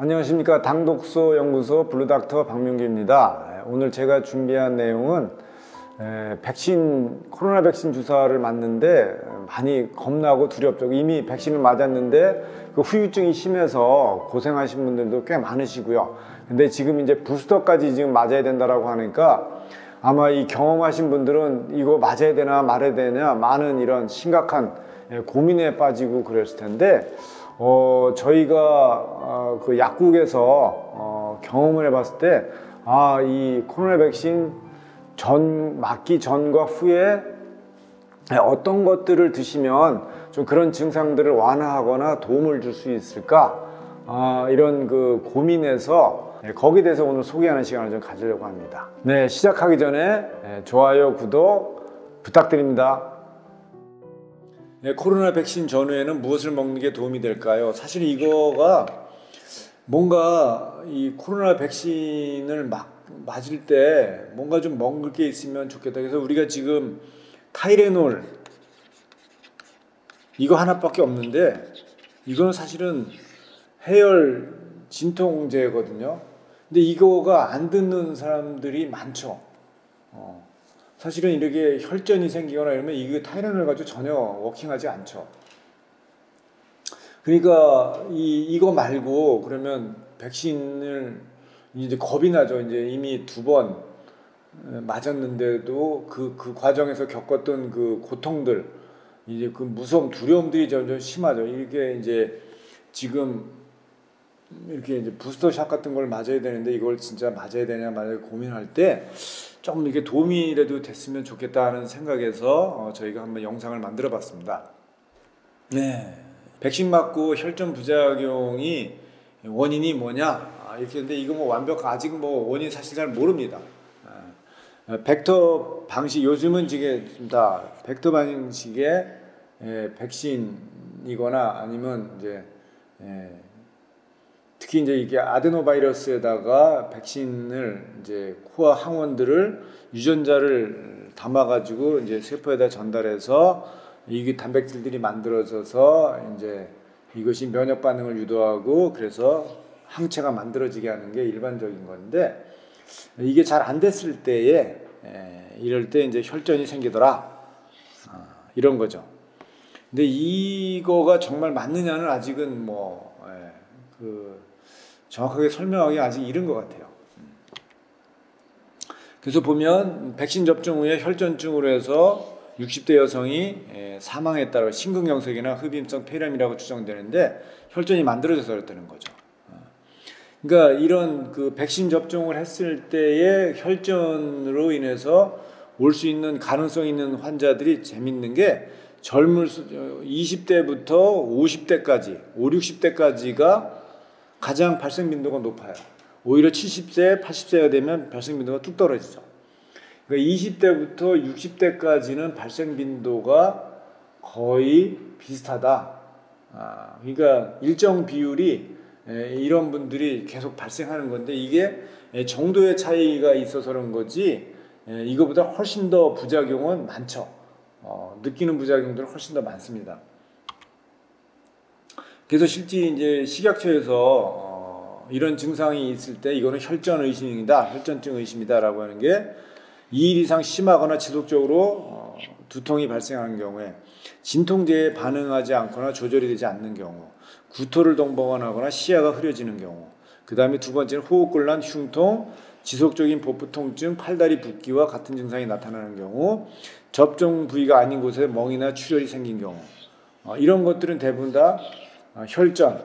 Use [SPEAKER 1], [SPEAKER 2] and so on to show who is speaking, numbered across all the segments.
[SPEAKER 1] 안녕하십니까. 당독소 연구소 블루닥터 박명규입니다. 오늘 제가 준비한 내용은 코로나 백신 주사를 맞는데 많이 겁나고 두렵죠. 이미 백신을 맞았는데 그 후유증이 심해서 고생하신 분들도 꽤 많으시고요. 근데 지금 이제 부스터까지 지금 맞아야 된다라고 하니까 아마 이 경험하신 분들은 이거 맞아야 되나 말아야 되냐 많은 이런 심각한 고민에 빠지고 그랬을 텐데 저희가 그 약국에서 경험을 해봤을 때 이 코로나 백신 맞기 전과 후에 어떤 것들을 드시면 좀 그런 증상들을 완화하거나 도움을 줄 수 있을까 이런 그 고민에서 거기에 대해서 오늘 소개하는 시간을 좀 가지려고 합니다. 네, 시작하기 전에 좋아요, 구독 부탁드립니다. 네, 코로나 백신 전후에는 무엇을 먹는 게 도움이 될까요? 사실 이거가 뭔가 이 코로나 백신을 맞을 때 뭔가 좀 먹을 게 있으면 좋겠다. 그래서 우리가 지금 타이레놀 이거 하나밖에 없는데 이거는 사실은 해열 진통제거든요. 근데 이거가 안 듣는 사람들이 많죠. 사실은 이렇게 혈전이 생기거나 이러면 이거 타이레놀 가지고 전혀 워킹하지 않죠. 그러니까 이거 말고 그러면 백신을 이제 겁이 나죠. 이제 이미 2번 맞았는데도 그 과정에서 겪었던 그 고통들, 이제 그 무서움, 두려움들이 점점 심하죠. 이게 이제 지금 이렇게 이제 부스터샷 같은 걸 맞아야 되는데 이걸 진짜 맞아야 되냐 말아야 고민할 때 좀 이렇게 도움이라도 됐으면 좋겠다는 생각에서 저희가 한번 영상을 만들어 봤습니다. 네. 백신 맞고 혈전 부작용이 원인이 뭐냐 이렇게 했는데 이거 아직 원인 사실 잘 모릅니다. 벡터 방식, 요즘은 지금 다 벡터 방식의 백신이거나 아니면 이제 특히 이제 이게 아데노바이러스에다가 백신을 이제 코어 항원들을 유전자를 담아가지고 이제 세포에다 전달해서 이게 단백질들이 만들어져서 이제 이것이 면역 반응을 유도하고 그래서 항체가 만들어지게 하는 게 일반적인 건데 이게 잘 안 됐을 때에 이럴 때 이제 혈전이 생기더라 이런 거죠. 근데 이거가 정말 맞느냐는 아직은 정확하게 설명하기 아직 이른 것 같아요. 그래서 보면 백신 접종 후에 혈전증으로 해서 60대 여성이 사망했다고 심근경색이나 흡입성 폐렴이라고 추정되는데 혈전이 만들어져서 그랬다는 거죠. 그러니까 이런 그 백신 접종을 했을 때의 혈전으로 인해서 올 수 있는 가능성 있는 환자들이 재밌는 게 20대부터 50대까지, 5, 60대까지가 가장 발생 빈도가 높아요. 오히려 70세, 80세가 되면 발생 빈도가 뚝 떨어지죠. 그러니까 20대부터 60대까지는 발생 빈도가 거의 비슷하다. 그러니까 일정 비율이 이런 분들이 계속 발생하는 건데 이게 정도의 차이가 있어서 그런 거지 이거보다 훨씬 더 부작용은 많죠. 느끼는 부작용들은 훨씬 더 많습니다. 그래서 실제 이제 식약처에서 이런 증상이 있을 때 이거는 혈전 의심이다, 혈전증 의심이다라고 하는 게 2일 이상 심하거나 지속적으로 두통이 발생하는 경우에 진통제에 반응하지 않거나 조절이 되지 않는 경우, 구토를 동반하거나 시야가 흐려지는 경우, 그 다음에 두 번째는 호흡곤란, 흉통, 지속적인 복부 통증, 팔다리 붓기와 같은 증상이 나타나는 경우, 접종 부위가 아닌 곳에 멍이나 출혈이 생긴 경우, 이런 것들은 대부분 다 혈전,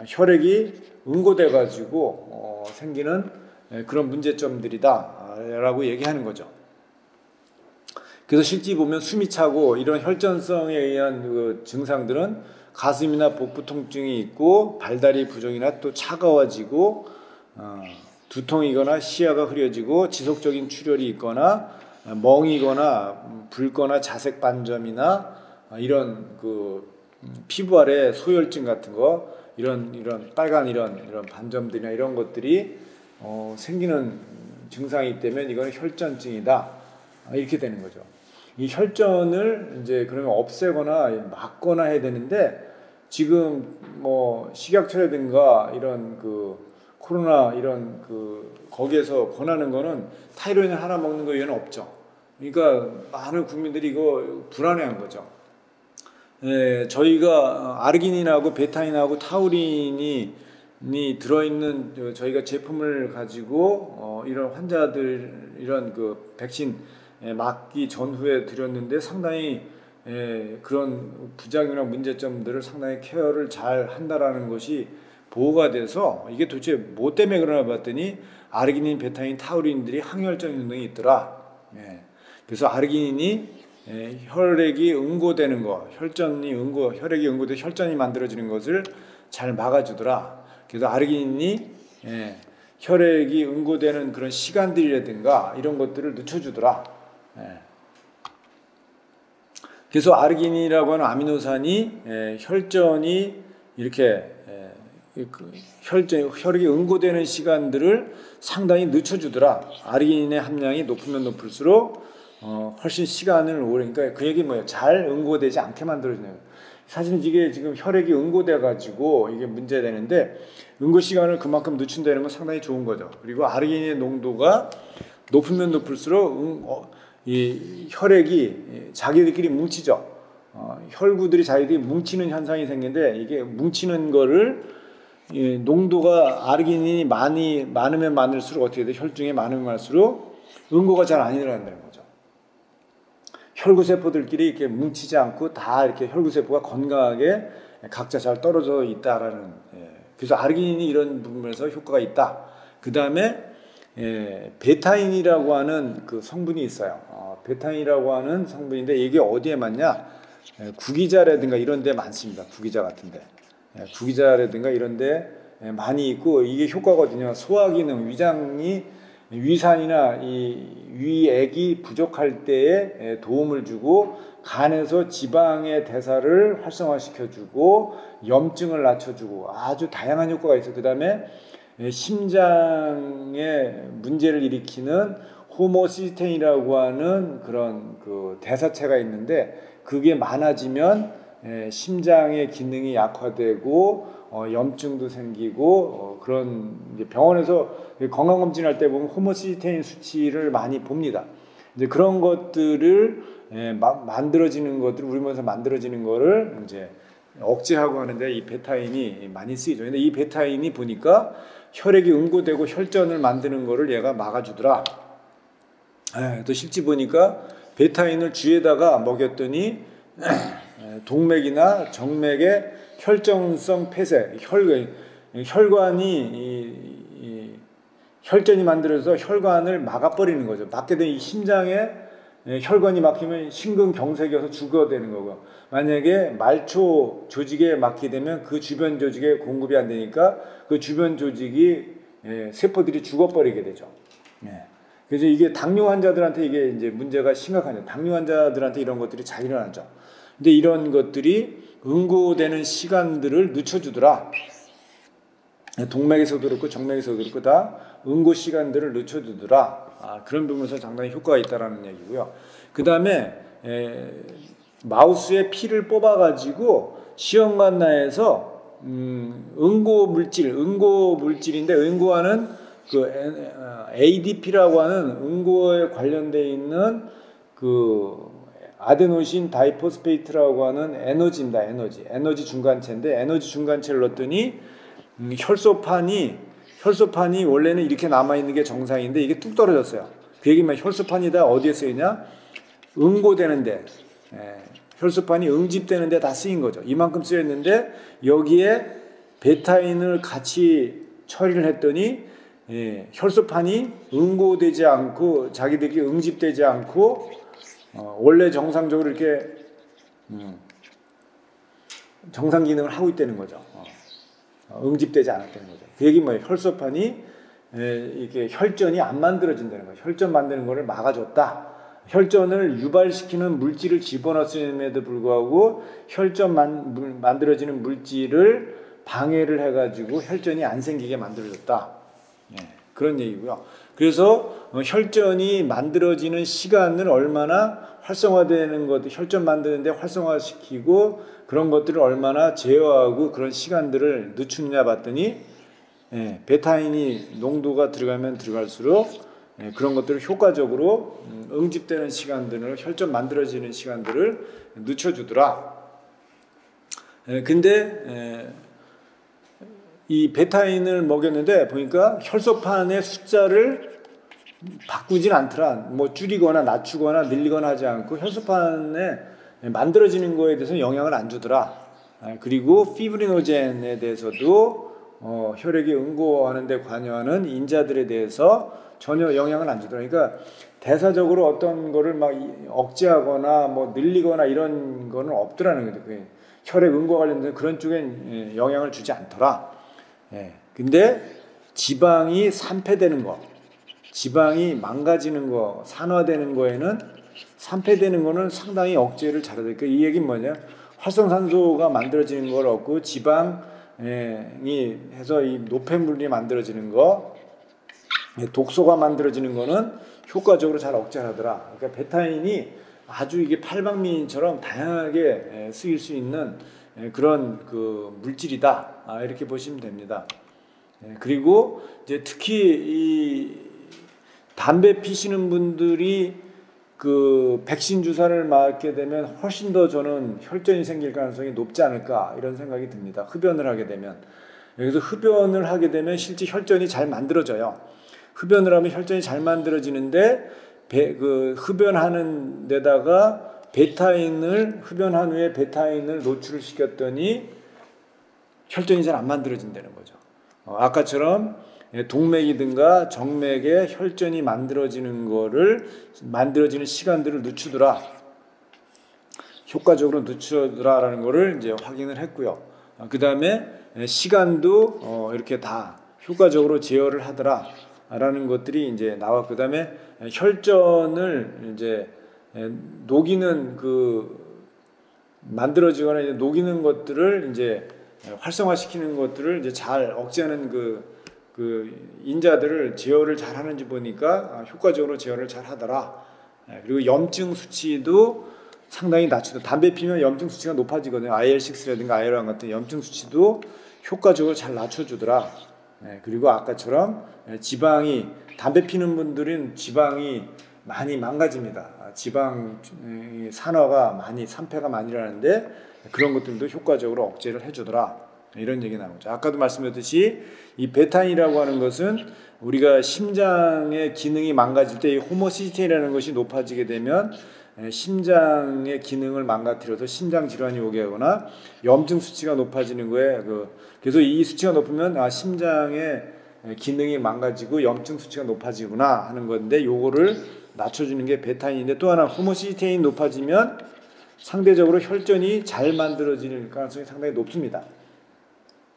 [SPEAKER 1] 혈액이 응고돼 가지고 생기는 그런 문제점들이다 라고 얘기하는 거죠. 그래서 실제 보면 숨이 차고 이런 혈전성에 의한 그 증상들은 가슴이나 복부 통증이 있고 발다리 부종이나 또 차가워지고 두통이거나 시야가 흐려지고 지속적인 출혈이 있거나 멍이거나 붉거나 자색 반점이나 이런 그 피부 아래 소열증 같은 거 이런 빨간 이런 반점들이나 이런 것들이 생기는 증상이 있다면 이거는 혈전증이다 이렇게 되는 거죠. 이 혈전을 이제 그러면 없애거나 막거나 해야 되는데 지금 뭐 식약처라든가 이런 그 코로나 이런 그 거기에서 권하는 거는 타이로인 하나 먹는 거 외에는 없죠. 그러니까 많은 국민들이 이거 불안해한 거죠. 예, 저희가 아르기닌하고 베타인하고 타우린이 들어있는 저희가 제품을 가지고 이런 환자들 이런 그 백신 맞기 전후에 드렸는데 상당히 그런 부작용이나 문제점들을 상당히 케어를 잘 한다라는 것이 보고가 돼서 이게 도대체 뭐 때문에 그러나 봤더니 아르기닌, 베타인, 타우린들이 항혈적 효능이 있더라. 그래서 아르기닌이 혈액이 응고되는 거, 혈액이 응고돼 혈전이 만들어지는 것을 잘 막아주더라. 그래서 아르기닌이 혈액이 응고되는 그런 시간들이라든가 이런 것들을 늦춰주더라. 그래서 아르기닌이라고 하는 아미노산이 혈전이 이렇게 혈액이 응고되는 시간들을 상당히 늦춰주더라. 아르기닌의 함량이 높으면 높을수록 훨씬 시간을 오래, 그러니까 그 얘기 뭐예요? 잘 응고되지 않게 만들어주는 거예요. 사실 이게 지금 혈액이 응고돼가지고 이게 문제되는데 응고 시간을 그만큼 늦춘다는 건 상당히 좋은 거죠. 그리고 아르기닌의 농도가 높으면 높을수록 이 혈액이 자기들끼리 뭉치죠. 혈구들이 자기들이 뭉치는 현상이 생기는데 이게 뭉치는 거를 농도가 아르기닌이 많으면 많을수록 어떻게 돼? 혈중에 많으면 많을수록 응고가 잘 안 일어난다는 거죠. 혈구세포들끼리 이렇게 뭉치지 않고 다 이렇게 혈구세포가 건강하게 각자 잘 떨어져 있다라는. 그래서 아르기닌이 이런 부분에서 효과가 있다. 그 다음에 베타인이라고 하는 그 성분이 있어요. 베타인이라고 하는 성분인데 이게 어디에 맞냐? 구기자라든가 이런 데 많습니다. 구기자 같은데. 구기자라든가 이런 데 많이 있고 이게 효과거든요. 소화기능, 위산이나 이 위액이 부족할 때에 도움을 주고 간에서 지방의 대사를 활성화시켜주고 염증을 낮춰주고 아주 다양한 효과가 있어요. 그 다음에 심장에 문제를 일으키는 호모시스테인이라고 하는 그런 그 대사체가 있는데 그게 많아지면 심장의 기능이 약화되고 염증도 생기고 그런 병원에서 건강검진할 때 보면 호모시스테인 수치를 많이 봅니다. 이제 그런 것들을 만들어지는 것들 우리 몸에서 만들어지는 거를 이제 억제하고 하는데 이 베타인이 많이 쓰이죠. 근데 이 베타인이 보니까 혈액이 응고되고 혈전을 만드는 거를 얘가 막아주더라. 또 실제 보니까 베타인을 쥐에다가 먹였더니 동맥이나 정맥의 혈전성 폐쇄, 혈관이 혈전이 만들어서 혈관을 막아버리는 거죠. 막게 되면 이 심장에 혈관이 막히면 심근경색이 어서 죽어되는 거고 만약에 말초 조직에 막히게 되면 그 주변 조직에 공급이 안 되니까 그 주변 조직이 세포들이 죽어버리게 되죠. 그래서 이게 당뇨 환자들한테 이게 이제 문제가 심각하죠. 당뇨 환자들한테 이런 것들이 잘 일어나죠. 근데 이런 것들이 응고되는 시간들을 늦춰주더라. 동맥에서도 그렇고 정맥에서도 그렇고 다 응고 시간들을 늦춰주더라. 그런 부분에서 상당히 효과가 있다라는 얘기고요. 그 다음에 마우스의 피를 뽑아가지고 시험관 내에서 응고 물질인데 응고하는 그 ADP라고 하는 응고에 관련되어 있는 그 아데노신 다이포스페이트라고 하는 에너지입니다. 에너지 중간체인데 에너지 중간체를 넣었더니 혈소판이 원래는 이렇게 남아있는 게 정상인데 이게 뚝 떨어졌어요. 그 얘기면 혈소판이 다 어디에 쓰이냐? 응고되는데 혈소판이 응집되는데 다 쓰인 거죠. 이만큼 쓰였는데 여기에 베타인을 같이 처리를 했더니 혈소판이 응고되지 않고 자기들끼리 응집되지 않고 원래 정상적으로 이렇게 정상 기능을 하고 있다는 거죠. 응집되지 않았다는 거죠. 그 얘기 뭐예요? 혈소판이 이렇게 혈전이 안 만들어진다는 거예요. 혈전 만드는 거를 막아줬다. 혈전을 유발시키는 물질을 집어넣었음에도 불구하고 혈전 만들어지는 물질을 방해를 해가지고 혈전이 안 생기게 만들어줬다. 그런 얘기고요. 그래서 혈전이 만들어지는 시간을 얼마나 활성화되는 것들, 혈전 만드는데 활성화시키고 그런 것들을 얼마나 제어하고 그런 시간들을 늦추느냐 봤더니 베타인이 농도가 들어가면 들어갈수록 그런 것들을 효과적으로 응집되는 시간들을 혈전 만들어지는 시간들을 늦춰주더라. 근데 이 베타인을 먹였는데 보니까 혈소판의 숫자를 바꾸진 않더라. 뭐 줄이거나 낮추거나 늘리거나 하지 않고 혈소판에 만들어지는 거에 대해서 영향을 안 주더라. 그리고 피브리노젠에 대해서도 혈액이 응고하는 데 관여하는 인자들에 대해서 전혀 영향을 안 주더라. 그러니까 대사적으로 어떤 거를 막 억제하거나 뭐 늘리거나 이런 거는 없더라는 거죠. 혈액 응고와 관련된 그런 쪽엔 영향을 주지 않더라. 근데 지방이 산패되는 거, 지방이 망가지는 거, 산화되는 거에는 산패되는 거는 상당히 억제를 잘하다. 그러니까 이 얘기는 뭐냐? 활성산소가 만들어지는 걸 얻고 지방이 해서 이 노폐물이 만들어지는 거, 독소가 만들어지는 거는 효과적으로 잘 억제하더라. 그러니까 베타인이 아주 이게 팔방미인처럼 다양하게 쓰일 수 있는 그런 그 물질이다. 이렇게 보시면 됩니다. 그리고 이제 특히 이 담배 피시는 분들이 그 백신 주사를 맞게 되면 훨씬 더 저는 혈전이 생길 가능성이 높지 않을까 이런 생각이 듭니다. 흡연을 하게 되면. 여기서 흡연을 하게 되면 실제 혈전이 잘 만들어져요. 흡연을 하면 혈전이 잘 만들어지는데 그 흡연하는 데다가 흡연한 후에 베타인을 노출을 시켰더니 혈전이 잘 안 만들어진다는 거죠. 아까처럼 동맥이든가 정맥에 혈전이 만들어지는 시간들을 늦추더라. 효과적으로 늦추더라라는 거를 이제 확인을 했고요. 그 다음에 시간도 이렇게 다 효과적으로 제어를 하더라라는 것들이 이제 나왔고, 그 다음에 혈전을 이제 녹이는 만들어지거나 이제 녹이는 것들을 이제 활성화시키는 것들을 이제 잘 억제하는 그 인자들을 제어를 잘 하는지 보니까 효과적으로 제어를 잘 하더라. 그리고 염증 수치도 상당히 낮추다. 담배 피면 염증 수치가 높아지거든요. IL6라든가 IL1 같은 염증 수치도 효과적으로 잘 낮춰주더라. 그리고 아까처럼 담배 피는 분들은 지방이 많이 망가집니다. 지방 산화가 산패가 많이 일어나는데 그런 것들도 효과적으로 억제를 해주더라. 이런 얘기 나오죠. 아까도 말씀드렸듯이 이 베타인이라고 하는 것은 우리가 심장의 기능이 망가질 때 이 호모시스테인이라는 것이 높아지게 되면 심장의 기능을 망가뜨려서 심장 질환이 오게 하거나 염증 수치가 높아지는 거에 그래서 이 수치가 높으면 심장의 기능이 망가지고 염증 수치가 높아지구나 하는 건데, 요거를 낮춰주는 게 베타인인데, 또 하나 호모시스테인이 높아지면 상대적으로 혈전이 잘 만들어질 가능성이 상당히 높습니다.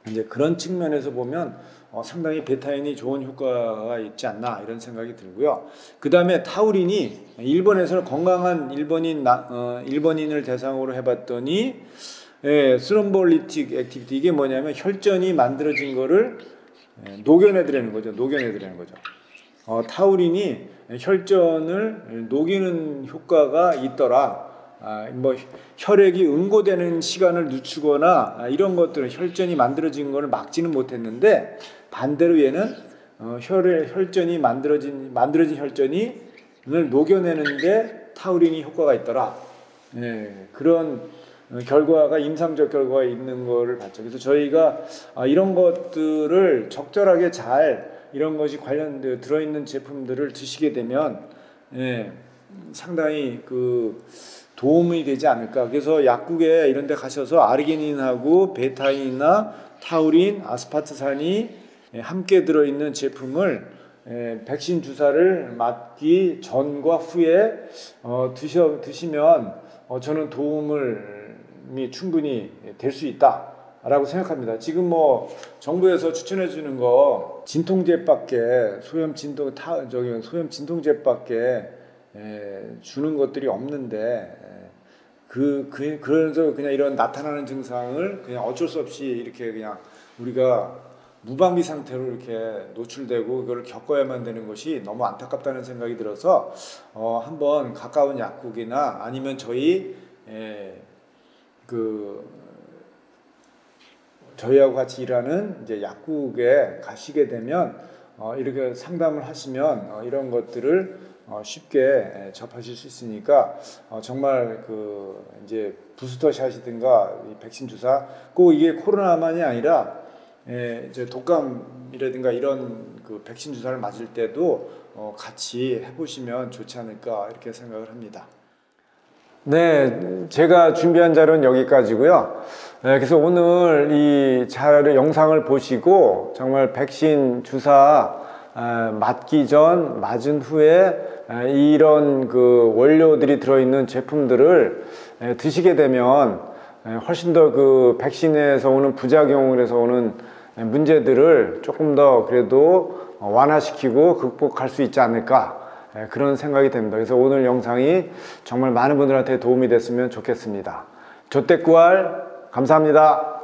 [SPEAKER 1] 이제 그런 측면에서 보면 상당히 베타인이 좋은 효과가 있지 않나 이런 생각이 들고요. 그 다음에 타우린이 일본에서는 건강한 일본인을 대상으로 해봤더니 스롬볼리틱 액티비티, 이게 뭐냐면 혈전이 만들어진 거를 녹여내드리는 거죠. 타우린이 혈전을 녹이는 효과가 있더라. 뭐 혈액이 응고되는 시간을 늦추거나 이런 것들은 혈전이 만들어진 것을 막지는 못했는데, 반대로 얘는 혈전이 만들어진 혈전을 녹여내는데 타우린이 효과가 있더라. 그런 결과가 임상적 결과가 있는 거를 봤죠. 그래서 저희가 이런 것들을 적절하게 잘 이런 것이 관련되어 들어있는 제품들을 드시게 되면 상당히 도움이 되지 않을까. 그래서 약국에 이런 데 가셔서 아르기닌하고 베타인이나 타우린, 아스파트산이 함께 들어있는 제품을 백신 주사를 맞기 전과 후에 드시면 저는 도움이 충분히 될 수 있다라고 생각합니다. 지금 뭐 정부에서 추천해 주는 거 진통제밖에 소염 진통제밖에 주는 것들이 없는데, 그래서 그냥 이런 나타나는 증상을 그냥 어쩔 수 없이 이렇게 그냥 우리가 무방비 상태로 이렇게 노출되고 그걸 겪어야만 되는 것이 너무 안타깝다는 생각이 들어서 한번 가까운 약국이나 아니면 저희 저희하고 같이 일하는 이제 약국에 가시게 되면 이렇게 상담을 하시면 이런 것들을 쉽게 접하실 수 있으니까 정말 이제 부스터샷이든가 이 백신 주사 꼭 이게 코로나만이 아니라 이제 독감이라든가 이런 백신 주사를 맞을 때도 같이 해보시면 좋지 않을까 이렇게 생각을 합니다. 네, 제가 준비한 자료는 여기까지고요. 그래서 오늘 이 자료 영상을 보시고 정말 백신 주사 맞기 전, 맞은 후에 이런 원료들이 들어있는 제품들을 드시게 되면 훨씬 더 백신에서 오는 부작용에서 오는 문제들을 조금 더 그래도 완화시키고 극복할 수 있지 않을까 그런 생각이 됩니다. 그래서 오늘 영상이 정말 많은 분들한테 도움이 됐으면 좋겠습니다. 조떼꾸알 감사합니다.